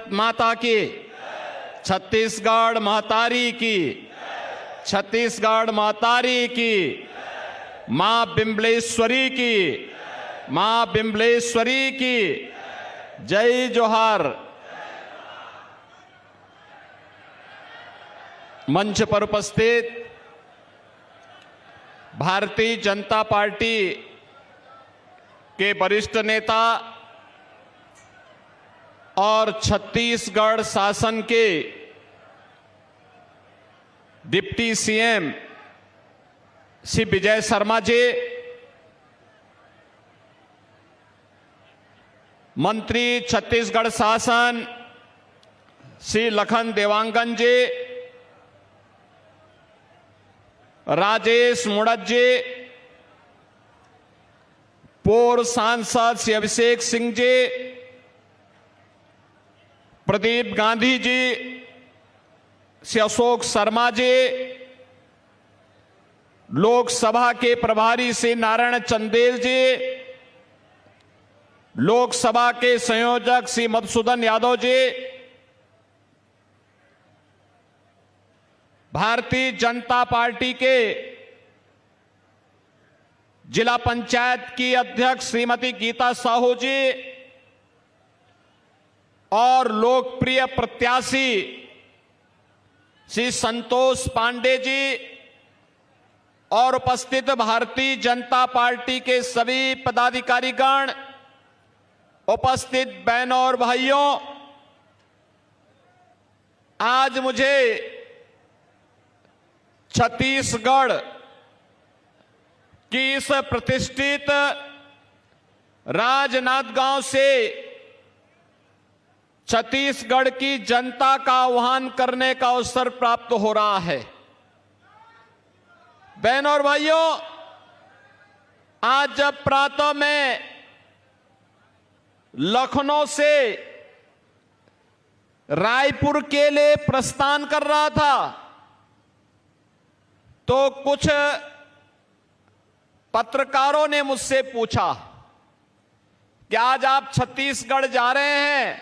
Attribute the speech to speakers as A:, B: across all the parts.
A: भारत माता की, छत्तीसगढ़ महतारी की, छत्तीसगढ़ महतारी की, मां बिम्बलेश्वरी की, मां बिम्बलेश्वरी की जय जोहार। मंच पर उपस्थित भारतीय जनता पार्टी के वरिष्ठ नेता और छत्तीसगढ़ शासन के डिप्टी सीएम श्री विजय शर्मा जी, मंत्री छत्तीसगढ़ शासन श्री लखन देवांगन जी, राजेश मुड़त जी, पूर्व सांसद श्री अभिषेक सिंह जी, प्रदीप गांधी जी, श्री अशोक शर्मा जी, लोकसभा के प्रभारी श्री नारायण चंदेल जी, लोकसभा के संयोजक श्री मधुसूदन यादव जी, भारतीय जनता पार्टी के जिला पंचायत की अध्यक्ष श्रीमती गीता साहू जी और लोकप्रिय प्रत्याशी श्री संतोष पांडे जी और उपस्थित भारतीय जनता पार्टी के सभी पदाधिकारीगण, उपस्थित बहनों और भाइयों, आज मुझे छत्तीसगढ़ की इस प्रतिष्ठित राजनांदगांव से छत्तीसगढ़ की जनता का आह्वान करने का अवसर प्राप्त हो रहा है। बहनों और भाइयों, आज जब प्रातः में लखनऊ से रायपुर के लिए प्रस्थान कर रहा था तो कुछ पत्रकारों ने मुझसे पूछा कि आज आप छत्तीसगढ़ जा रहे हैं,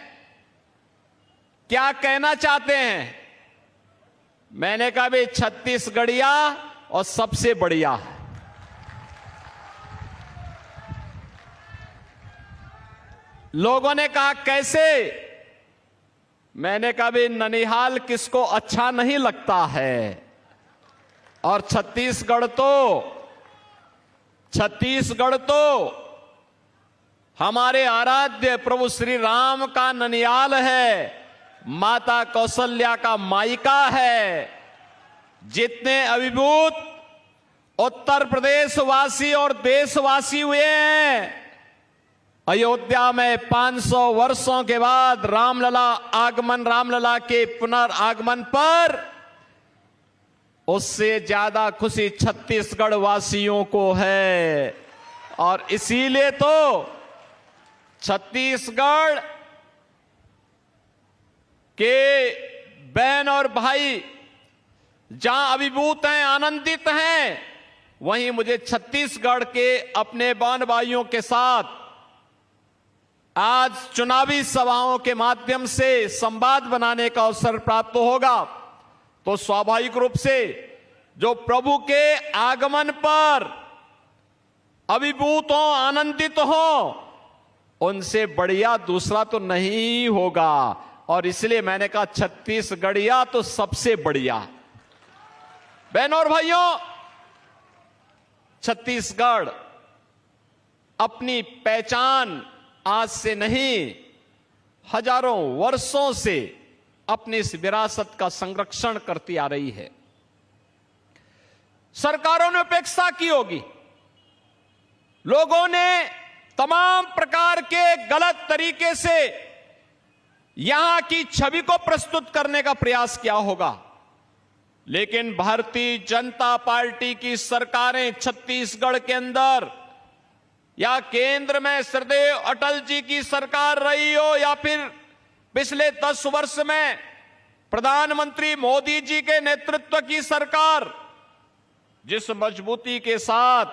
A: क्या कहना चाहते हैं? मैंने कहा भाई छत्तीसगढ़िया और सबसे बढ़िया। लोगों ने कहा कैसे? मैंने कहा भाई ननिहाल किसको अच्छा नहीं लगता है, और छत्तीसगढ़ तो हमारे आराध्य प्रभु श्री राम का ननिहाल है, माता कौशल्या का मायका है। जितने अभिभूत उत्तर प्रदेश वासी और देशवासी हुए हैं, अयोध्या में 500 वर्षों के बाद रामलला के पुनर्आगमन पर उससे ज्यादा खुशी छत्तीसगढ़ वासियों को है। और इसीलिए तो छत्तीसगढ़ के बहन और भाई जहां अभिभूत हैं, आनंदित हैं, वहीं मुझे छत्तीसगढ़ के अपने बहन भाइयों के साथ आज चुनावी सभाओं के माध्यम से संवाद बनाने का अवसर प्राप्त होगा। तो स्वाभाविक रूप से जो प्रभु के आगमन पर अभिभूत हो, आनंदित हो, उनसे बढ़िया दूसरा तो नहीं होगा। और इसलिए मैंने कहा छत्तीसगढ़िया तो सबसे बढ़िया। बहनों और भाइयों, छत्तीसगढ़ अपनी पहचान आज से नहीं, हजारों वर्षों से अपनी इस विरासत का संरक्षण करती आ रही है। सरकारों ने उपेक्षा की होगी, लोगों ने तमाम प्रकार के गलत तरीके से यहां की छवि को प्रस्तुत करने का प्रयास किया होगा, लेकिन भारतीय जनता पार्टी की सरकारें छत्तीसगढ़ के अंदर या केंद्र में श्रद्धेय अटल जी की सरकार रही हो या फिर पिछले 10 वर्ष में प्रधानमंत्री मोदी जी के नेतृत्व की सरकार, जिस मजबूती के साथ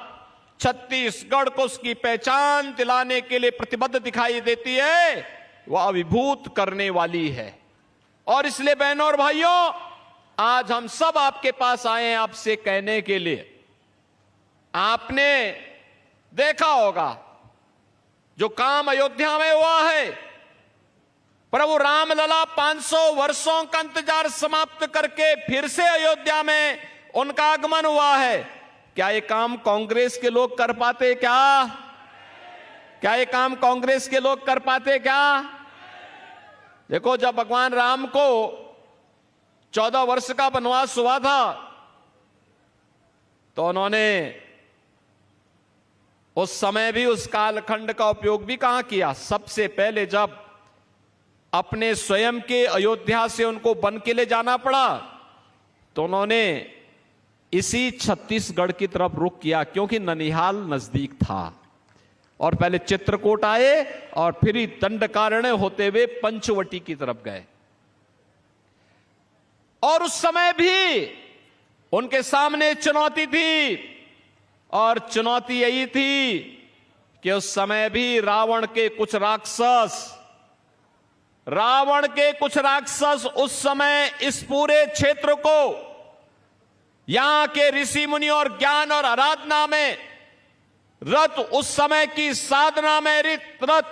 A: छत्तीसगढ़ को उसकी पहचान दिलाने के लिए प्रतिबद्ध दिखाई देती है, वह अभिभूत करने वाली है। और इसलिए बहनों और भाइयों, आज हम सब आपके पास आए हैं आपसे कहने के लिए, आपने देखा होगा जो काम अयोध्या में हुआ है, प्रभु रामलला 500 वर्षों का इंतजार समाप्त करके फिर से अयोध्या में उनका आगमन हुआ है। क्या ये काम कांग्रेस के लोग कर पाते क्या ये काम कांग्रेस के लोग कर पाते क्या? देखो, जब भगवान राम को 14 वर्ष का वनवास हुआ था तो उन्होंने उस समय भी उस कालखंड का उपयोग भी कहां किया? सबसे पहले जब अपने स्वयं के अयोध्या से उनको वन के लिए जाना पड़ा तो उन्होंने इसी छत्तीसगढ़ की तरफ रुख किया, क्योंकि ननिहाल नजदीक था। और पहले चित्रकूट आए और फिर ही दंडकारण्य होते हुए पंचवटी की तरफ गए। और उस समय भी उनके सामने चुनौती थी, और चुनौती यही थी कि उस समय भी रावण के कुछ राक्षस उस समय इस पूरे क्षेत्र को, यहां के ऋषि मुनि और ज्ञान और आराधना में रत, उस समय की साधना में रत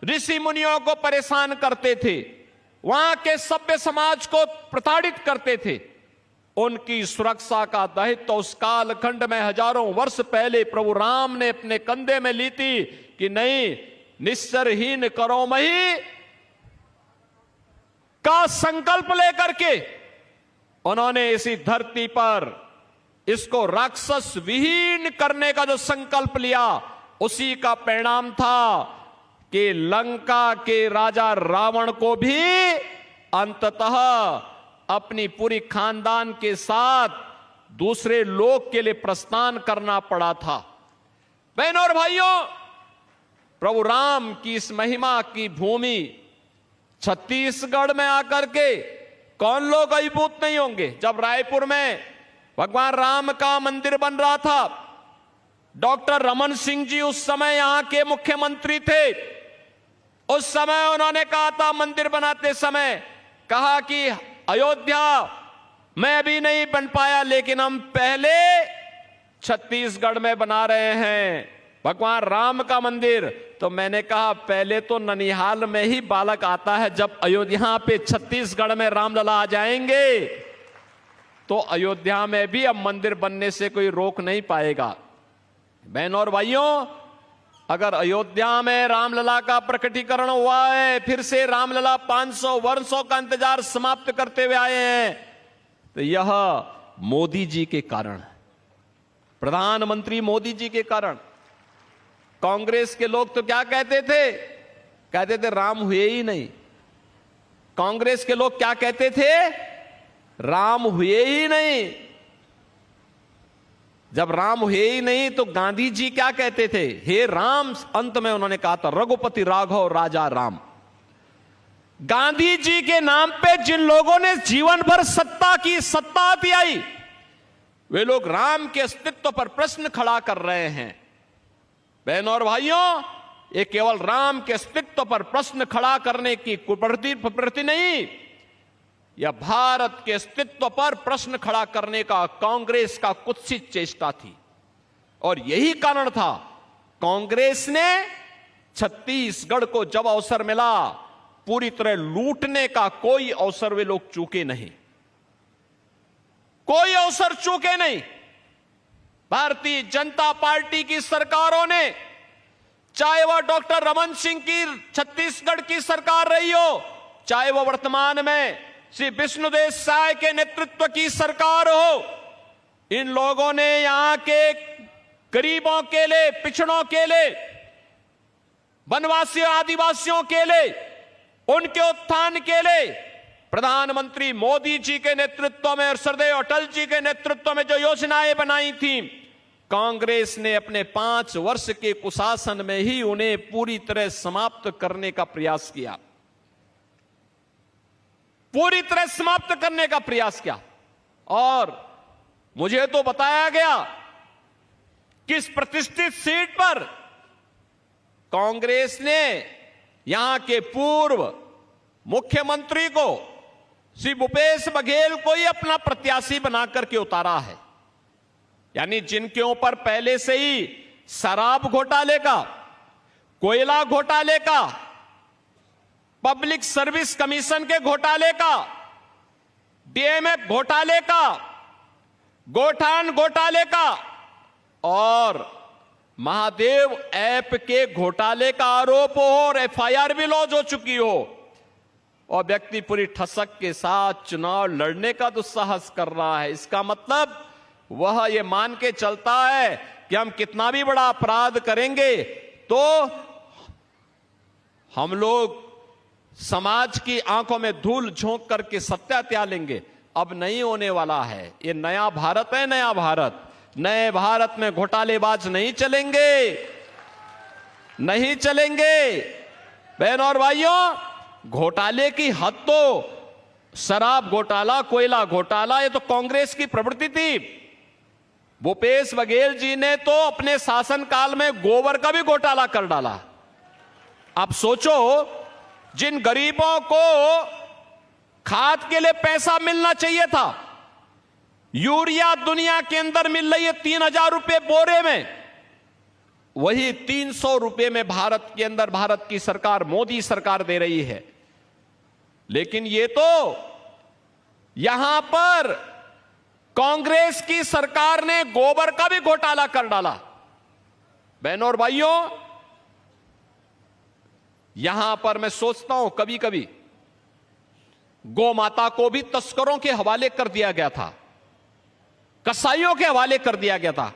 A: ऋषि मुनियों को परेशान करते थे, वहां के सभ्य समाज को प्रताड़ित करते थे। उनकी सुरक्षा का दायित्व उस कालखंड में हजारों वर्ष पहले प्रभु राम ने अपने कंधे में ली थी कि नहीं, निस्सरहीन करो मही का संकल्प लेकर के उन्होंने इसी धरती पर इसको राक्षस विहीन करने का जो संकल्प लिया, उसी का परिणाम था कि लंका के राजा रावण को भी अंततः अपनी पूरी खानदान के साथ दूसरे लोक के लिए प्रस्थान करना पड़ा था। बहनों और भाइयों, प्रभु राम की इस महिमा की भूमि छत्तीसगढ़ में आकर के कौन लोग अभिभूत नहीं होंगे? जब रायपुर में भगवान राम का मंदिर बन रहा था, डॉक्टर रमन सिंह जी उस समय यहां के मुख्यमंत्री थे। उस समय उन्होंने कहा था, मंदिर बनाते समय कहा कि अयोध्या में अभी नहीं बन पाया, लेकिन हम पहले छत्तीसगढ़ में बना रहे हैं भगवान राम का मंदिर। तो मैंने कहा, पहले तो ननिहाल में ही बालक आता है, जब अयोध्या पे छत्तीसगढ़ में रामलला आ जाएंगे तो अयोध्या में भी अब मंदिर बनने से कोई रोक नहीं पाएगा। बहनों और भाइयों, अगर अयोध्या में रामलला का प्रकटीकरण हुआ है, फिर से रामलला 500 वर्षों का इंतजार समाप्त करते हुए आए हैं, तो यह मोदी जी के कारण, प्रधानमंत्री मोदी जी के कारण। कांग्रेस के लोग तो क्या कहते थे राम हुए ही नहीं। कांग्रेस के लोग क्या कहते थे? राम हुए ही नहीं। जब राम हुए ही नहीं तो गांधी जी क्या कहते थे? हे राम, अंत में उन्होंने कहा था रघुपति राघव राजा राम। गांधी जी के नाम पे जिन लोगों ने जीवन भर सत्ता आई, वे लोग राम के अस्तित्व पर प्रश्न खड़ा कर रहे हैं। बहनों और भाइयों, ये केवल राम के अस्तित्व पर प्रश्न खड़ा करने की कुप्रवृत्ति नहीं, यह भारत के अस्तित्व पर प्रश्न खड़ा करने का कांग्रेस का कुत्सित चेष्टा थी। और यही कारण था, कांग्रेस ने छत्तीसगढ़ को जब अवसर मिला, पूरी तरह लूटने का कोई अवसर वे लोग चूके नहीं, कोई अवसर चूके नहीं। भारतीय जनता पार्टी की सरकारों ने, चाहे वह डॉक्टर रमन सिंह की छत्तीसगढ़ की सरकार रही हो, चाहे वह वर्तमान में श्री विष्णुदेव साय के नेतृत्व की सरकार हो, इन लोगों ने यहां के गरीबों के लिए, पिछड़ों के लिए, वनवासियों आदिवासियों के लिए, उनके उत्थान के लिए प्रधानमंत्री मोदी जी के नेतृत्व में और श्रद्धेय अटल जी के नेतृत्व में जो योजनाएं बनाई थी, कांग्रेस ने अपने 5 वर्ष के कुशासन में ही उन्हें पूरी तरह समाप्त करने का प्रयास किया, पूरी तरह समाप्त करने का प्रयास किया। और मुझे तो बताया गया कि इस प्रतिष्ठित सीट पर कांग्रेस ने यहां के पूर्व मुख्यमंत्री को, श्री भूपेश बघेल को ही अपना प्रत्याशी बनाकर के उतारा है। यानी जिनके ऊपर पहले से ही शराब घोटाले का, कोयला घोटाले का, पब्लिक सर्विस कमीशन के घोटाले का, डीएमएफ घोटाले का, गोठान घोटाले का और महादेव ऐप के घोटाले का आरोप हो और एफआईआर भी लॉन्च हो चुकी हो और व्यक्ति पूरी ठसक के साथ चुनाव लड़ने का दुस्साहस कर रहा है, इसका मतलब वह यह मान के चलता है कि हम कितना भी बड़ा अपराध करेंगे तो हम लोग समाज की आंखों में धूल झोंक करके सत्या त्याग लेंगे। अब नहीं होने वाला है। ये नया भारत है, नया भारत। नए भारत में घोटालेबाज नहीं चलेंगे, नहीं चलेंगे। बहन और भाइयों, घोटाले की हद तो शराब घोटाला, कोयला घोटाला, ये तो कांग्रेस की प्रवृत्ति थी। भूपेश बघेल जी ने तो अपने शासनकाल में गोबर का भी घोटाला कर डाला। आप सोचो, जिन गरीबों को खाद के लिए पैसा मिलना चाहिए था, यूरिया दुनिया के अंदर मिल रही है 3000 रुपए बोरे में, वही 300 रुपए में भारत के अंदर भारत की सरकार, मोदी सरकार दे रही है। लेकिन ये तो यहां पर कांग्रेस की सरकार ने गोबर का भी घोटाला कर डाला। बहनों और भाइयों, यहां पर मैं सोचता हूं कभी कभी गौ माता को भी तस्करों के हवाले कर दिया गया था, कसाईयों के हवाले कर दिया गया था।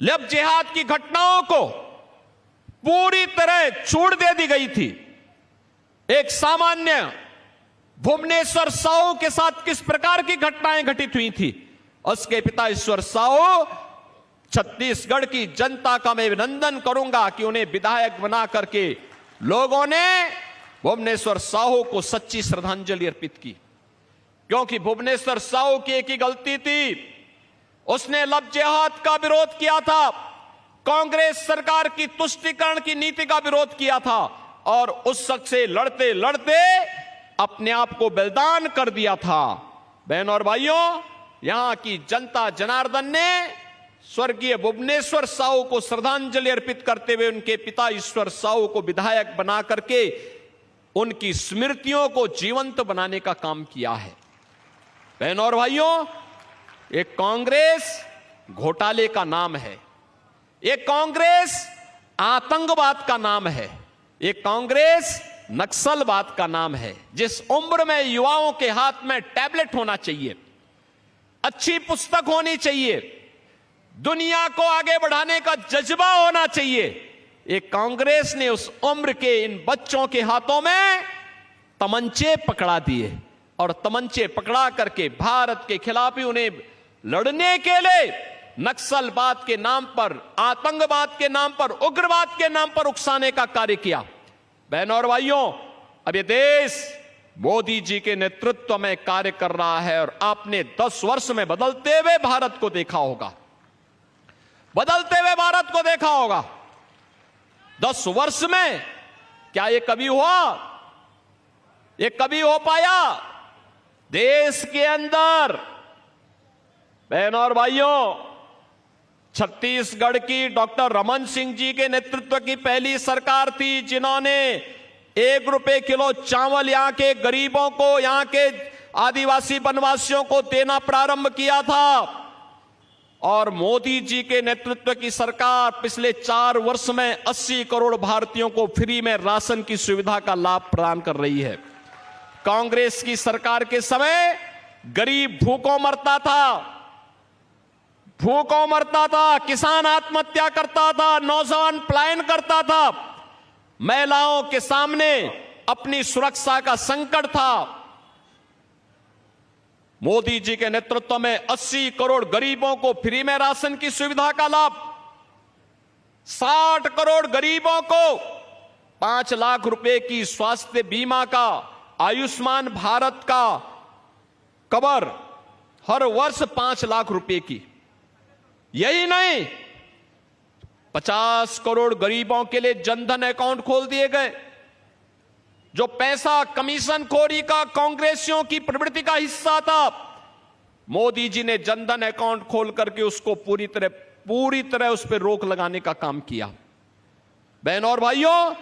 A: लब जिहाद की घटनाओं को पूरी तरह छूट दे दी गई थी। एक सामान्य भुवनेश्वर साहू के साथ किस प्रकार की घटनाएं घटित हुई थी, उसके पिता ईश्वर साहू, छत्तीसगढ़ की जनता का मैं अभिनंदन करूंगा कि उन्हें विधायक बना करके लोगों ने भुवनेश्वर साहू को सच्ची श्रद्धांजलि अर्पित की। क्योंकि भुवनेश्वर साहू की एक ही गलती थी, उसने लब जिहाद का विरोध किया था, कांग्रेस सरकार की तुष्टीकरण की नीति का विरोध किया था और उस शख्स से लड़ते लड़ते अपने आप को बलिदान कर दिया था। बहनों और भाइयों, यहां की जनता जनार्दन ने स्वर्गीय भुवनेश्वर साहू को श्रद्धांजलि अर्पित करते हुए उनके पिता ईश्वर साहू को विधायक बना करके उनकी स्मृतियों को जीवंत बनाने का काम किया है। बहनों और भाइयों, एक कांग्रेस घोटाले का नाम है, एक कांग्रेस आतंकवाद का नाम है, एक कांग्रेस नक्सलवाद का नाम है। जिस उम्र में युवाओं के हाथ में टैबलेट होना चाहिए, अच्छी पुस्तक होनी चाहिए, दुनिया को आगे बढ़ाने का जज्बा होना चाहिए, एक कांग्रेस ने उस उम्र के इन बच्चों के हाथों में तमंचे पकड़ा दिए और तमंचे पकड़ा करके भारत के खिलाफ ही उन्हें लड़ने के लिए नक्सलवाद के नाम पर, आतंकवाद के नाम पर, उग्रवाद के नाम पर उकसाने का कार्य किया। बहनों और भाइयों, अब ये देश मोदी जी के नेतृत्व में कार्य कर रहा है और आपने 10 वर्ष में बदलते हुए भारत को देखा होगा, बदलते हुए भारत को देखा होगा। 10 वर्ष में क्या ये कभी हुआ, ये कभी हो पाया देश के अंदर? बहनों और भाइयों, छत्तीसगढ़ की डॉक्टर रमन सिंह जी के नेतृत्व की पहली सरकार थी जिन्होंने 1 रुपए किलो चावल यहां के गरीबों को, यहां के आदिवासी वनवासियों को देना प्रारंभ किया था। और मोदी जी के नेतृत्व की सरकार पिछले 4 वर्ष में 80 करोड़ भारतीयों को फ्री में राशन की सुविधा का लाभ प्रदान कर रही है। कांग्रेस की सरकार के समय गरीब भूखों मरता था, भूखों मरता था, किसान आत्महत्या करता था, नौजवान पलायन करता था, महिलाओं के सामने अपनी सुरक्षा का संकट था। मोदी जी के नेतृत्व में 80 करोड़ गरीबों को फ्री में राशन की सुविधा का लाभ, 60 करोड़ गरीबों को 5 लाख रुपए की स्वास्थ्य बीमा का, आयुष्मान भारत का कवर, हर वर्ष 5 लाख रुपए की। यही नहीं, 50 करोड़ गरीबों के लिए जनधन अकाउंट खोल दिए गए, जो पैसा कमीशन खोरी का कांग्रेसियों की प्रवृत्ति का हिस्सा था, मोदी जी ने जनधन अकाउंट खोल करके उसको पूरी तरह उस पर रोक लगाने का काम किया। बहनों और भाइयों,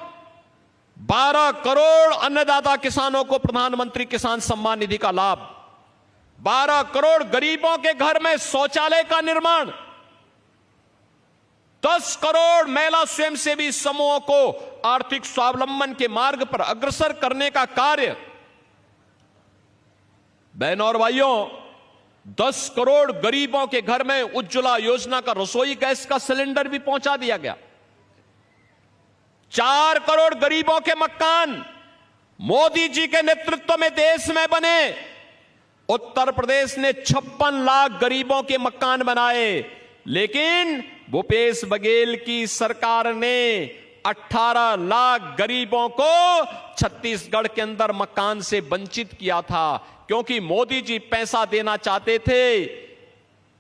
A: 12 करोड़ अन्नदाता किसानों को प्रधानमंत्री किसान सम्मान निधि का लाभ, 12 करोड़ गरीबों के घर में शौचालय का निर्माण, 10 करोड़ महिला स्वयंसेवी समूहों को आर्थिक स्वावलंबन के मार्ग पर अग्रसर करने का कार्य। बहनों और भाइयों, 10 करोड़ गरीबों के घर में उज्ज्वला योजना का रसोई गैस का सिलेंडर भी पहुंचा दिया गया। 4 करोड़ गरीबों के मकान मोदी जी के नेतृत्व में देश में बने। उत्तर प्रदेश ने 56 लाख गरीबों के मकान बनाए, लेकिन भूपेश बघेल की सरकार ने 18 लाख गरीबों को छत्तीसगढ़ के अंदर मकान से वंचित किया था, क्योंकि मोदी जी पैसा देना चाहते थे,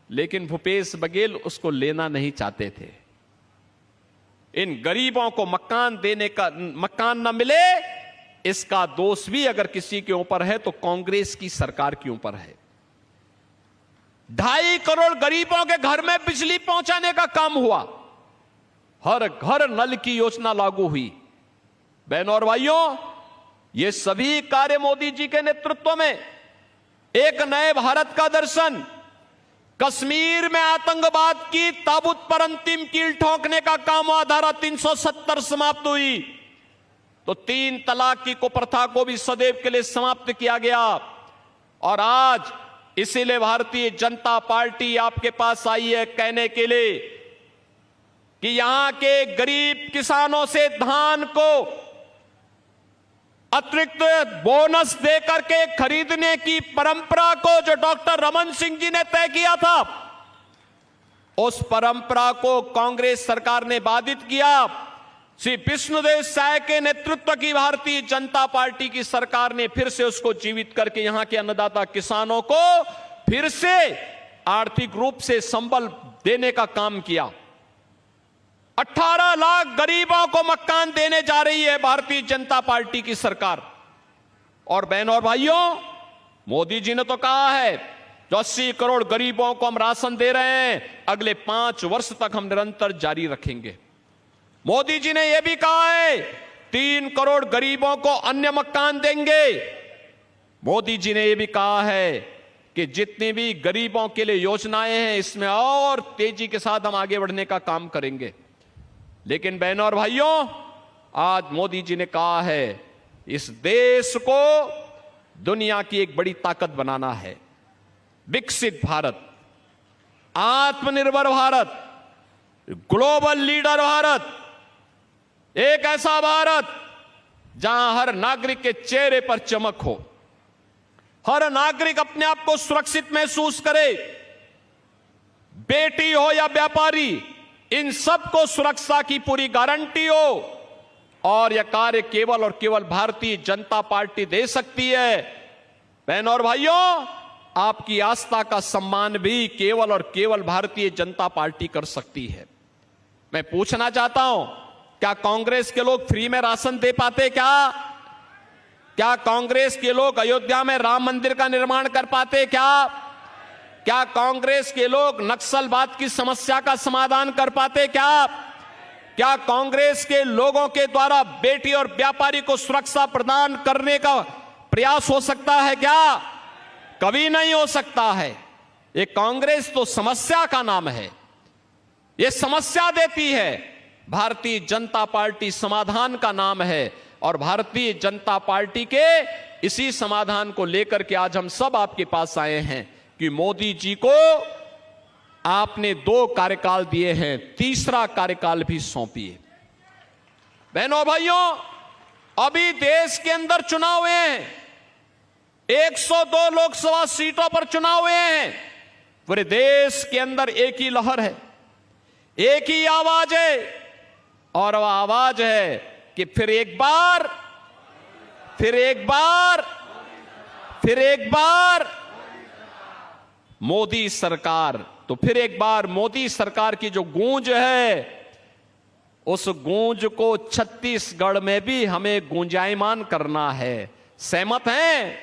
A: लेकिन भूपेश बघेल उसको लेना नहीं चाहते थे। इन गरीबों को मकान न मिले, इसका दोष भी अगर किसी के ऊपर है तो कांग्रेस की सरकार के ऊपर है। 2.5 करोड़ गरीबों के घर में बिजली पहुंचाने का काम हुआ, हर घर नल की योजना लागू हुई। बहनों और भाइयों, ये सभी कार्य मोदी जी के नेतृत्व में एक नए भारत का दर्शन, कश्मीर में आतंकवाद की ताबूत पर अंतिम कील ठोकने का काम हुआ, धारा 370 समाप्त हुई, तो 3 तलाक की कुप्रथा को भी सदैव के लिए समाप्त किया गया। और आज इसीलिए भारतीय जनता पार्टी आपके पास आई है कहने के लिए कि यहां के गरीब किसानों से धान को अतिरिक्त बोनस देकर के खरीदने की परंपरा को जो डॉक्टर रमन सिंह जी ने तय किया था, उस परंपरा को कांग्रेस सरकार ने बाधित किया। श्री विष्णुदेव साय के नेतृत्व की भारतीय जनता पार्टी की सरकार ने फिर से उसको जीवित करके यहां के अन्नदाता किसानों को फिर से आर्थिक रूप से संबल देने का काम किया। 18 लाख गरीबों को मकान देने जा रही है भारतीय जनता पार्टी की सरकार। और बहनों और भाइयों, मोदी जी ने तो कहा है जो 80 करोड़ गरीबों को हम राशन दे रहे हैं, अगले 5 वर्ष तक हम निरंतर जारी रखेंगे। मोदी जी ने यह भी कहा है 3 करोड़ गरीबों को अन्य मकान देंगे। मोदी जी ने यह भी कहा है कि जितनी भी गरीबों के लिए योजनाएं हैं, इसमें और तेजी के साथ हम आगे बढ़ने का काम करेंगे। लेकिन बहनों और भाइयों, आज मोदी जी ने कहा है इस देश को दुनिया की एक बड़ी ताकत बनाना है। विकसित भारत, आत्मनिर्भर भारत, ग्लोबल लीडर भारत, एक ऐसा भारत जहां हर नागरिक के चेहरे पर चमक हो, हर नागरिक अपने आप को सुरक्षित महसूस करे, बेटी हो या व्यापारी, इन सबको सुरक्षा की पूरी गारंटी हो। और यह कार्य केवल और केवल भारतीय जनता पार्टी दे सकती है। बहनों और भाइयों, आपकी आस्था का सम्मान भी केवल और केवल भारतीय जनता पार्टी कर सकती है। मैं पूछना चाहता हूं, क्या कांग्रेस के लोग फ्री में राशन दे पाते? क्या कांग्रेस के लोग अयोध्या में राम मंदिर का निर्माण कर पाते? क्या कांग्रेस के लोग नक्सलवाद की समस्या का समाधान कर पाते? क्या कांग्रेस के लोगों के द्वारा बेटी और व्यापारी को सुरक्षा प्रदान करने का प्रयास हो सकता है? क्या कभी नहीं हो सकता है। ये कांग्रेस तो समस्या का नाम है, ये समस्या देती है। भारतीय जनता पार्टी समाधान का नाम है, और भारतीय जनता पार्टी के इसी समाधान को लेकर के आज हम सब आपके पास आए हैं कि मोदी जी को आपने 2 कार्यकाल दिए हैं, तीसरा कार्यकाल भी सौंपिए। बहनों भाइयों, अभी देश के अंदर चुनाव हुए हैं, 102 लोकसभा सीटों पर चुनाव हुए हैं। पूरे देश के अंदर एक ही लहर है, एक ही आवाज है, और वह आवाज है कि फिर एक बार मोदी सरकार। तो फिर एक बार मोदी सरकार की जो गूंज है, उस गूंज को छत्तीसगढ़ में भी हमें गूंजायमान करना है। सहमत हैं?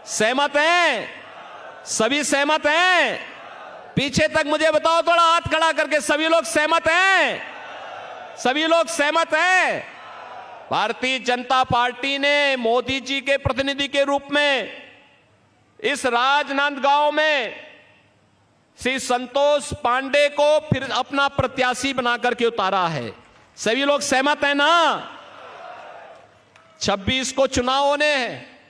A: सहमत हैं? सभी सहमत हैं? पीछे तक मुझे बताओ, थोड़ा हाथ खड़ा करके, सभी लोग सहमत हैं? सभी लोग सहमत हैं? भारतीय जनता पार्टी ने मोदी जी के प्रतिनिधि के रूप में इस राजनांदगांव में श्री संतोष पांडे को फिर अपना प्रत्याशी बनाकर के उतारा है। सभी लोग सहमत हैं ना? 26 को चुनाव होने हैं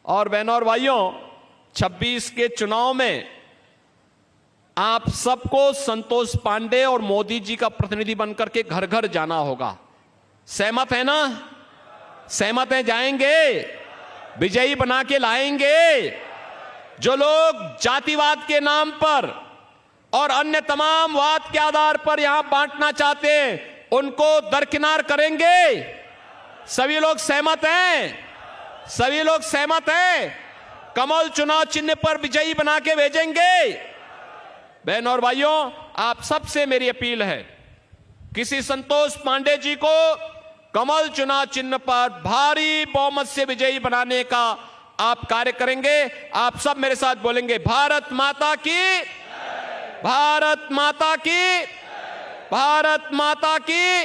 A: और बहनों और भाइयों, 26 के चुनाव में आप सबको संतोष पांडे और मोदी जी का प्रतिनिधि बनकर के घर घर जाना होगा। सहमत है ना? सहमत है? जाएंगे, विजयी बना के लाएंगे। जो लोग जातिवाद के नाम पर और अन्य तमाम वाद के आधार पर यहां बांटना चाहते हैं, उनको दरकिनार करेंगे। सभी लोग सहमत हैं? सभी लोग सहमत हैं? कमल चुनाव चिन्ह पर विजयी बना के भेजेंगे। बहनों और भाइयों, आप सबसे मेरी अपील है, किसी संतोष पांडे जी को कमल चुनाव चिन्ह पर भारी बहुमत से विजयी बनाने का आप कार्य करेंगे। आप सब मेरे साथ बोलेंगे, भारत माता की, भारत माता की, भारत माता की।